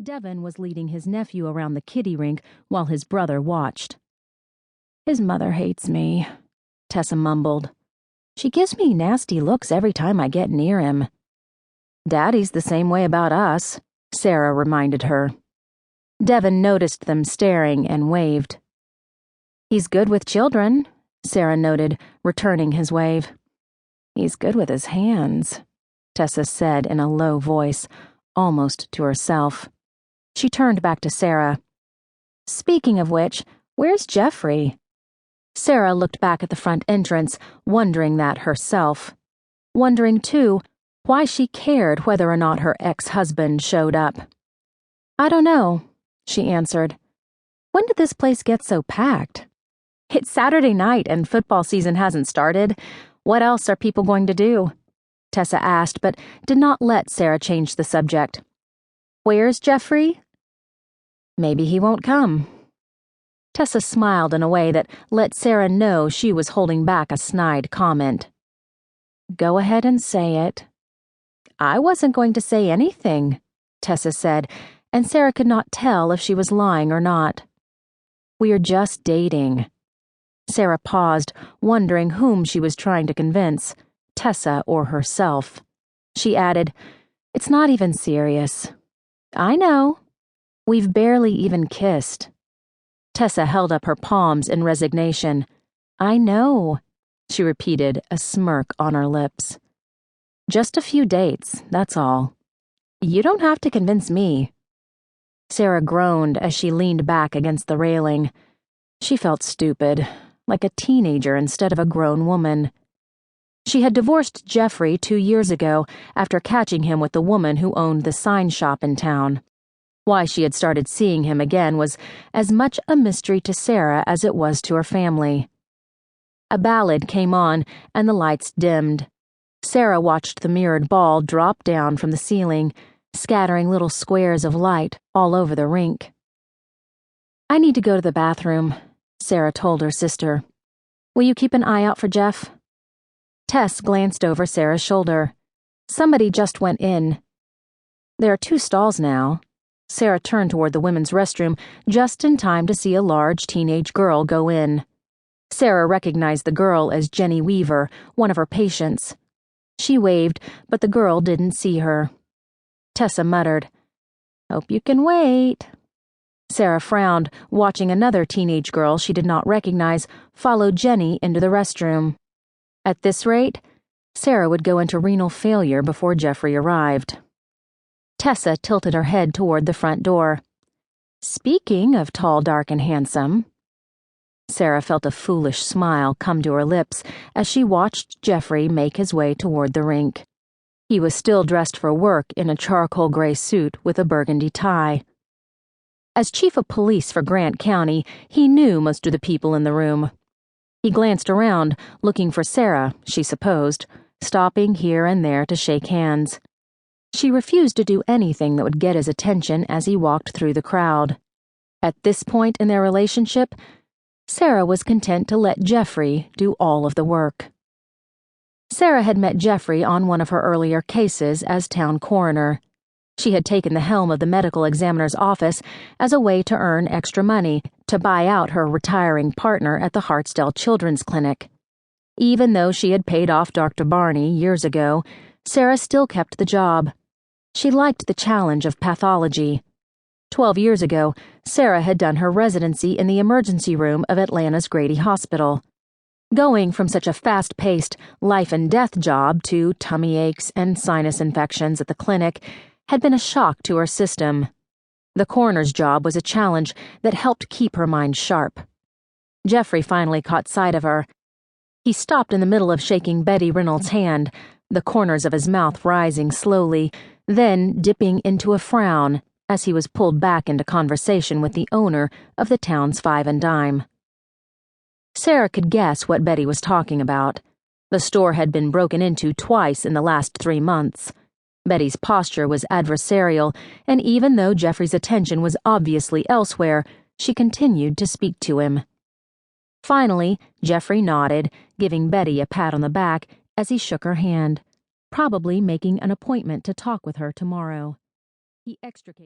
Devon was leading his nephew around the kiddie rink while his brother watched. "His mother hates me," Tessa mumbled. "She gives me nasty looks every time I get near him." "Daddy's the same way about us," Sara reminded her. Devon noticed them staring and waved. "He's good with children," Sara noted, returning his wave. "He's good with his hands," Tessa said in a low voice, almost to herself. She turned back to Sara. "Speaking of which, where's Jeffrey?" Sara looked back at the front entrance, wondering that herself. Wondering, too, why she cared whether or not her ex-husband showed up. "I don't know," she answered. "When did this place get so packed?" "It's Saturday night and football season hasn't started. What else are people going to do?" Tessa asked, but did not let Sara change the subject. "Where's Jeffrey?" "Maybe he won't come." Tessa smiled in a way that let Sara know she was holding back a snide comment. "Go ahead and say it." "I wasn't going to say anything," Tessa said, and Sara could not tell if she was lying or not. "We're just dating." Sara paused, wondering whom she was trying to convince, Tessa or herself. She added, "It's not even serious." "I know. We've barely even kissed." Tessa held up her palms in resignation. "I know," she repeated, a smirk on her lips. "Just a few dates, that's all. You don't have to convince me." Sara groaned as she leaned back against the railing. She felt stupid, like a teenager instead of a grown woman. She had divorced Jeffrey 2 years ago after catching him with the woman who owned the sign shop in town. Why she had started seeing him again was as much a mystery to Sara as it was to her family. A ballad came on and the lights dimmed. Sara watched the mirrored ball drop down from the ceiling, scattering little squares of light all over the rink. "I need to go to the bathroom," Sara told her sister. "Will you keep an eye out for Jeff?" Tess glanced over Sara's shoulder. Somebody just went in. "There are 2 stalls now." Sara turned toward the women's restroom just in time to see a large teenage girl go in. Sara recognized the girl as Jenny Weaver, one of her patients. She waved, but the girl didn't see her. Tessa muttered, "Hope you can wait." Sara frowned, watching another teenage girl she did not recognize follow Jenny into the restroom. At this rate, Sara would go into renal failure before Jeffrey arrived. Tessa tilted her head toward the front door. "Speaking of tall, dark, and handsome..." Sara felt a foolish smile come to her lips as she watched Jeffrey make his way toward the rink. He was still dressed for work in a charcoal gray suit with a burgundy tie. As chief of police for Grant County, he knew most of the people in the room. He glanced around, looking for Sara, she supposed, stopping here and there to shake hands. She refused to do anything that would get his attention as he walked through the crowd. At this point in their relationship, Sara was content to let Jeffrey do all of the work. Sara had met Jeffrey on one of her earlier cases as town coroner. She had taken the helm of the medical examiner's office as a way to earn extra money to buy out her retiring partner at the Heartsdale Children's Clinic. Even though she had paid off Dr. Barney years ago, Sara still kept the job. She liked the challenge of pathology. 12 years ago, Sara had done her residency in the emergency room of Atlanta's Grady Hospital. Going from such a fast-paced, life-and-death job to tummy aches and sinus infections at the clinic had been a shock to her system. The coroner's job was a challenge that helped keep her mind sharp. Jeffrey finally caught sight of her. He stopped in the middle of shaking Betty Reynolds' hand, the corners of his mouth rising slowly, then dipping into a frown as he was pulled back into conversation with the owner of the town's Five and Dime. Sara could guess what Betty was talking about. The store had been broken into twice in the last 3 months. Betty's posture was adversarial, and even though Jeffrey's attention was obviously elsewhere, she continued to speak to him. Finally, Jeffrey nodded, giving Betty a pat on the back as he shook her hand, probably making an appointment to talk with her tomorrow. He extricated